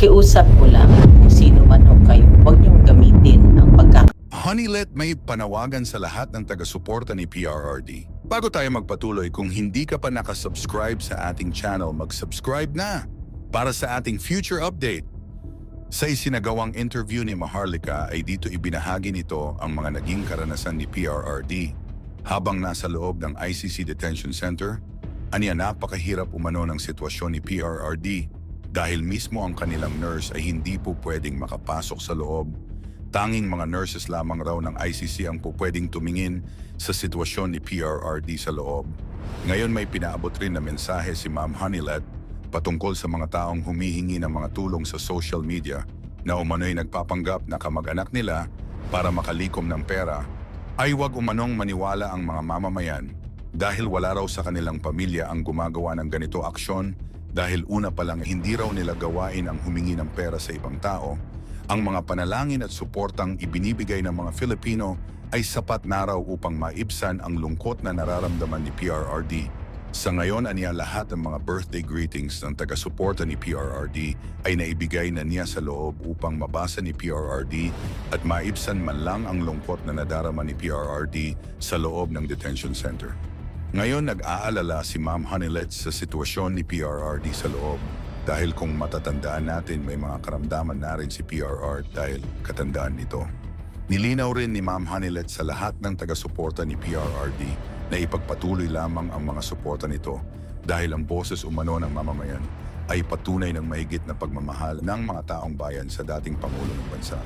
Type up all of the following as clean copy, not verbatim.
Pakiusap ko lang kung sino man ho kayo, huwag niyong gamitin ang Honeylet may panawagan sa lahat ng taga-suporta ni PRRD. Bago tayo magpatuloy, kung hindi ka pa nakasubscribe sa ating channel, mag-subscribe na para sa ating future update. Sa isinagawang interview ni Maharlika ay dito ibinahagi nito ang mga naging karanasan ni PRRD habang nasa loob ng ICC Detention Center. Aniya napakahirap umano ng sitwasyon ni PRRD dahil mismo ang kanilang nurse ay hindi po pwedeng makapasok sa loob. Tanging mga nurses lamang raw ng ICC ang po pwedeng tumingin sa sitwasyon ni PRRD sa loob. Ngayon may pinaabot rin na mensahe si Ma'am Honeylet patungkol sa mga taong humihingi ng mga tulong sa social media na umano'y nagpapanggap na kamag-anak nila para makalikom ng pera. Ay huwag umanong maniwala ang mga mamamayan dahil wala raw sa kanilang pamilya ang gumagawa ng ganito aksyon dahil una pa lang hindi raw nila gawain ang humingi ng pera sa ibang tao. Ang mga panalangin at suportang ibinibigay ng mga Filipino ay sapat na raw upang maibsan ang lungkot na nararamdaman ni PRRD. Sa ngayon, aniya lahat ng mga birthday greetings ng taga-suporta ni PRRD ay naibigay na niya sa loob upang mabasa ni PRRD at maibsan man lang ang lungkot na nadarama ni PRRD sa loob ng detention center. Ngayon, nag-aalala si Ma'am Honeylet sa sitwasyon ni PRRD sa loob. Dahil kung matatandaan natin, may mga karamdaman na rin si PRR dahil katandaan nito. Nilinaw rin ni Ma'am Honeylet sa lahat ng taga-suporta ni PRRD na ipagpatuloy lamang ang mga suporta nito dahil ang boses umano ng mamamayan ay patunay ng mahigit na pagmamahal ng mga taong bayan sa dating Pangulo ng Bansa.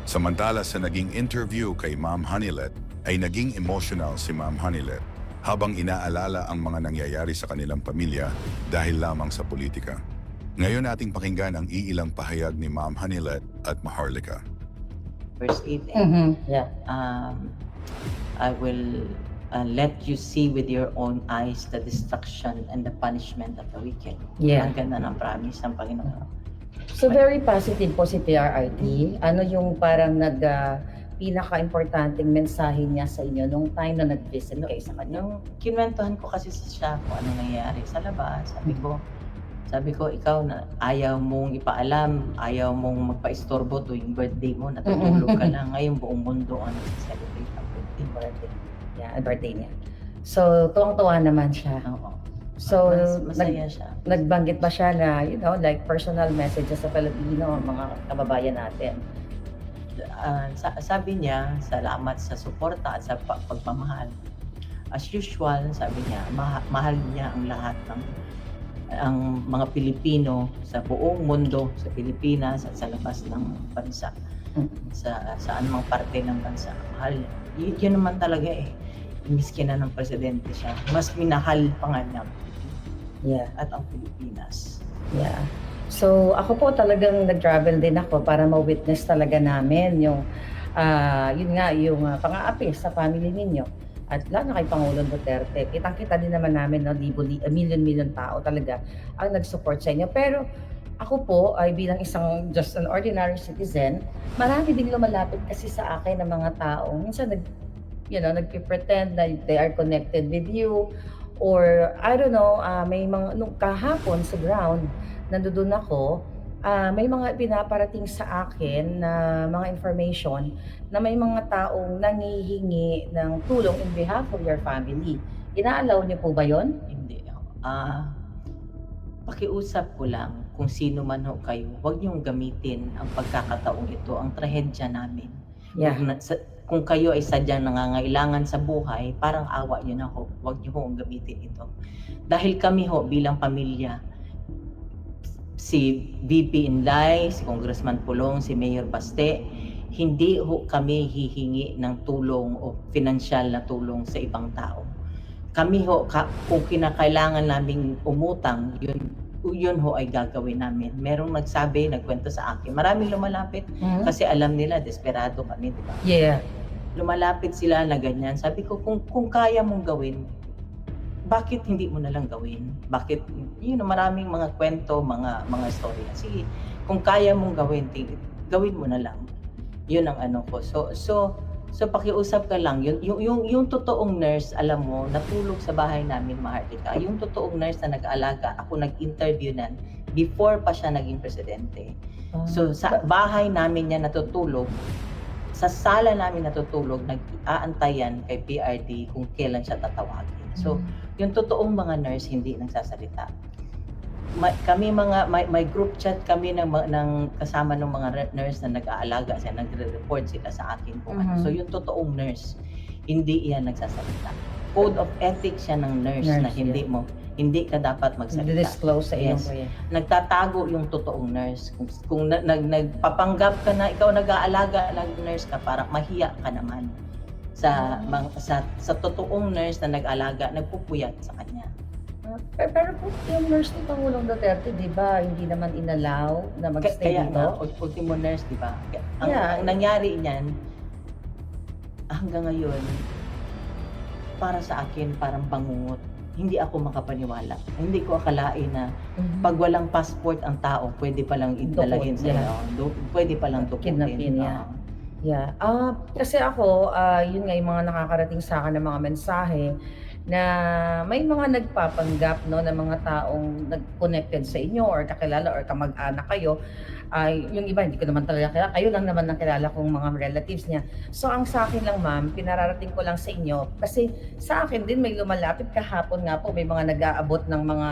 Samantala sa naging interview kay Ma'am Honeylet ay naging emotional si Ma'am Honeylet habang inaalala ang mga nangyayari sa kanilang pamilya dahil lamang sa politika. Ngayon nating pakinggan ang iilang pahayag ni Ma'am Honeylet at Maharlika. first aid. Yeah. I will let you see with your own eyes the destruction and the punishment of the wicked. Yeah. Ang ganda ng promise ng Panginoon. So very positive po si PRRD. Ano yung parang pinaka-importanting mensahe niya sa inyo nung time na nag-visit kayo sa kanya? Nung kinwentuhan ko kasi siya kung ano nangyayari sa labas, sabi ko, ikaw na ayaw mong ipaalam, ayaw mong magpa-istorbo tuwing birthday mo, natutulog ka lang. Ngayon buong mundo ang nag-celebrate ang birthday. Yeah, birthday niya. So, tuwang-tuwa naman siya. Oo. So, Masaya siya. nagbanggit ba siya na, like personal messages sa Pilipino, mga kababayan natin? Sabi niya, salamat sa suporta at sa pagmamahal. As usual, sabi niya, mahal niya ang lahat ng ang mga Pilipino sa buong mundo, sa Pilipinas at sa labas ng bansa, sa anumang parte ng bansa. Mahal. Yun naman talaga miski na ng presidente siya, mas minahal pa nga niya at ang Pilipinas. Yeah. So, ako po talagang nag-travel din ako para ma-witness talaga namin yung pang-aapi sa family ninyo. At lalo na kay Pangulong Duterte, kitang-kita din naman namin na million tao talaga ang nag-support sa inyo. Pero ako po ay bilang isang just an ordinary citizen, marami din lumalapit kasi sa akin ng mga tao. Minsan nagpe-pretend na they are connected with you, or I don't know, may mga nung kahapon sa ground nandoon ako, may mga pinaparating sa akin na mga information na may mga taong nangihingi ng tulong in behalf of your family. Inaalaw niyo po ba yon? Hindi. Pakiusap ko lang kung sino man ho kayo, huwag niyong gamitin ang pagkakataong ito, ang trahedya namin. Yeah. Kung kayo ay sadyang nangangailangan sa buhay, parang awa niyo na ho, huwag niyo ho gamitin ito. Dahil kami ho bilang pamilya, si VP Inday, si Congressman Pulong, si Mayor Baste, hindi ho kami hihingi ng tulong o financial na tulong sa ibang tao. Kami ho, kung kinakailangan naming umutang, yun ho ay gagawin namin. Merong nagkwento sa akin. Maraming lumalapit kasi alam nila, desperado kami, di ba? Yeah. Lumalapit sila na ganyan. Sabi ko, kung kaya mong gawin, bakit hindi mo na lang gawin? Bakit, maraming mga kwento, mga storya. Sige, kung kaya mong gawin, gawin mo na lang. Yun ang ano ko. So pakiusap ka lang. Yung totoong nurse, alam mo, natulog sa bahay namin, Maharlika. Yung totoong nurse na nag-aalaga, ako nag-interview nan, before pa siya naging presidente. Ah, So sa bahay namin niya natutulog, sa sala namin natutulog, nag-aantayan kay PRD kung kailan siya tatawagin. So yung totoong mga nurse hindi nagsasalita. Kami may group chat kami ng kasama ng mga nurse na nag-aalaga siya, nagre-report sila sa akin kung ano. So yung totoong nurse, hindi iyan nagsasalita. Code of ethics siya ng nurse, na Nurse, hindi ka dapat magsalita. Disclose sa iyong Yes. kuya. Nagtatago yung totoong nurse. Kung nagpapanggap ka na ikaw nag-aalaga ng nurse ka, parang mahiya ka naman sa totoong nurse na nag-alaga, nagpupuyat sa kanya. Pero po yung nurse ni Pangulong Duterte, di ba, hindi naman inalaw na magstay Kaya nga, dito? ultimo nurse, di ba? Yeah. Ang nangyari niyan, hanggang ngayon, para sa akin, parang bangungot. Hindi ako makapaniwala. Hindi ko akalain na pag walang passport ang tao, pwede palang idalahin sa pwede palang dukutin. Kidnapin, yeah. Yeah. Kasi ako, yun nga yung mga nakakarating sa akin ng mga mensahe na may mga nagpapanggap, no, na mga taong nag-connected sa inyo or kakilala or kamag-anak kayo. Yung iba hindi ko naman talaga kilala, kayo lang naman ang kilala kong mga relatives niya. So ang sa akin lang, ma'am, pinararating ko lang sa inyo kasi sa akin din may lumalapit kahapon nga po, may mga nag-aabot ng mga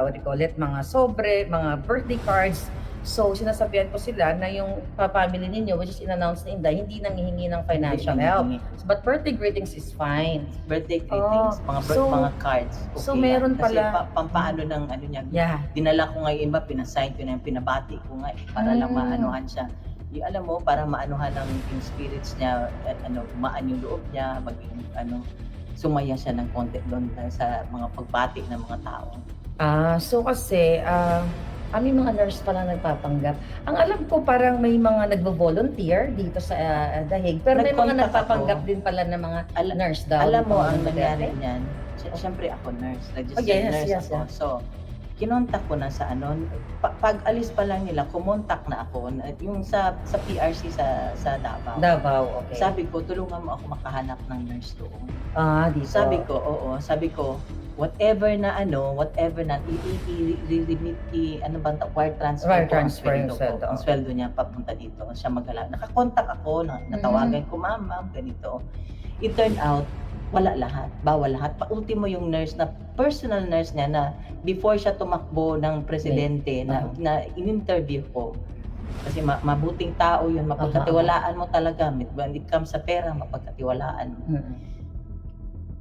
what do you call it, mga sobre, mga birthday cards. So sinasabihan ko sila na yung family ninyo, which is in-announce ni Inday, hindi nanghihingi ng financial help. But birthday greetings is fine. Birthday greetings, mga cards. Okay so meron lang. Kasi pala pampaano ng ano niya. yeah. Dinala ko nga yung iba, pinasign ko na yung pinabati ko nga para lang maanuhan siya. Yung alam mo, para maanuhan ng yung spirits niya, at gumaan yung loob niya, maging sumaya siya ng konti doon sa mga pagbati ng mga tao. So kasi may mga nurse pala nagpapanggap. Ang alam ko parang may mga nagvo-volunteer dito sa Dahig, pero may mga Nag-contact nagpapanggap ako. din pala ng mga nurse daw. Alam mo, Pangulong ang nangyari Duterte. niyan, siyempre ako nurse, registered yes, nurse yes, ako. yes. So, kinontak ko na sa pag alis pa lang nila, kumontak na ako, yung sa PRC sa Davao. Davao, okay. Sabi ko, tulungan mo ako makahanap ng nurse doon. Dito. Sabi ko, sabi ko, whatever na i-remit wire transfer Wire ko ang transfer yung sweldo sweldo. ko. Ang sweldo niya papunta dito. Siya nakakontak ako, natawagan ko, ma'am, ganito. It turned out, wala lahat, bawal lahat. Pa-ultimo yung nurse na personal nurse niya na before siya tumakbo ng presidente na in-interview ko. Kasi mabuting tao yun, mapagkatiwalaan mo talaga. When it comes sa pera, mapagkatiwalaan mo.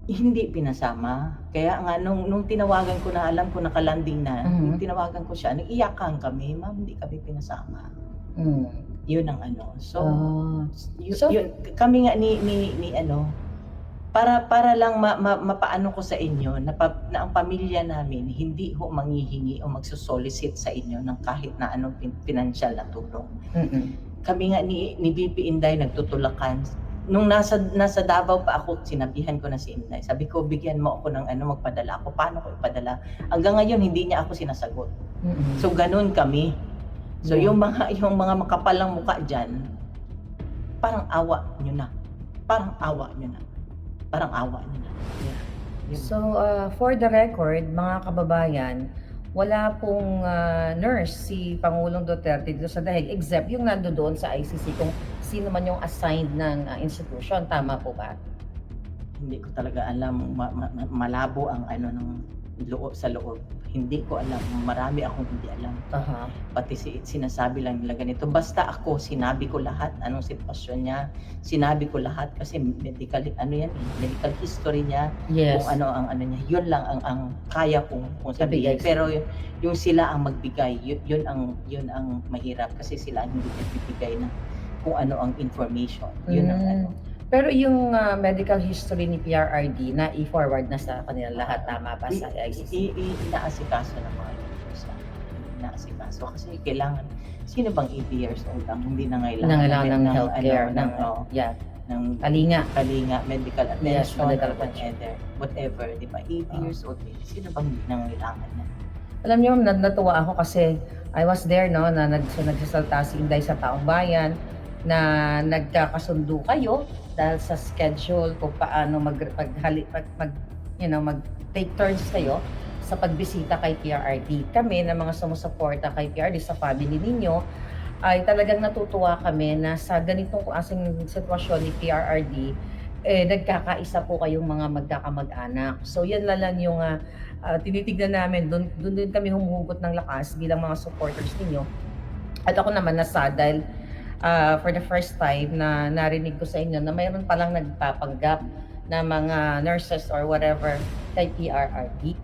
Hindi pinasama. Kaya nga, nung tinawagan ko na, alam ko nakalanding na, nung tinawagan ko siya, nag-iyakan kami, ma'am, hindi kami pinasama. Yun ang So, yun, kami nga ni para lang mapaano ko sa inyo na ang pamilya namin hindi ho manghihingi o magsosolicit sa inyo ng kahit na anong financial na tulong. Kami nga ni BP Inday nagtutulakan. Nung nasa Davao pa ako, sinabihan ko na si Inday. Sabi ko, bigyan mo ako ng magpadala ako. Paano ko ipadala? Hanggang ngayon hindi niya ako sinasagot. So ganun kami. So yung mga makapalang mukha diyan, parang awa niyo na. Parang awa niyo na. Yeah. So, for the record, mga kababayan, wala pong nurse si Pangulong Duterte dito sa Dahig except yung nandoon sa ICC kung sino man yung assigned ng institution. Tama po ba? Hindi ko talaga alam, malabo ang ng loob sa loob. Hindi ko alam, marami akong hindi alam. Pati sinasabi lang nila ganito. Basta ako, sinabi ko lahat, anong sitwasyon niya, sinabi ko lahat kasi medical history niya, Yes. kung ang niya, yun lang ang kaya kong sabihin. Ibigay. Pero yung sila ang magbigay, yun ang mahirap kasi sila ang hindi nagbibigay ng kung ano ang information. Yun ang Pero yung medical history ni PRRD na i-forward na sa kanila lahat, tama ba sa ICC? Inaasikaso ng mga doctors na. Inaasikaso kasi kailangan, sino bang 80 years old ang hindi na Nangailangan ng healthcare, ng kalinga, medical Yes, attention, medical whatever, di ba? 80 years old, sino bang hindi nangailangan na? Alam niyo, natuwa ako kasi I was there, no, na nagsasalta si Inday sa Taong Bayan na nagkakasundo kayo dahil sa schedule kung paano mag-take turns kayo. sa pagbisita kay PRRD. Kami na mga sumusuporta kay PRRD sa family ninyo ay talagang natutuwa kami na sa ganitong klaseng sitwasyon ni PRRD, nagkakaisa po kayong mga magkakamag-anak. So yan na lang yung tinitignan namin, dun din kami humuhugot ng lakas bilang mga supporters ninyo. At ako naman nasad dahil for the first time na narinig ko sa inyo na mayroon palang nagpapanggap na mga nurses or whatever kay PRRD.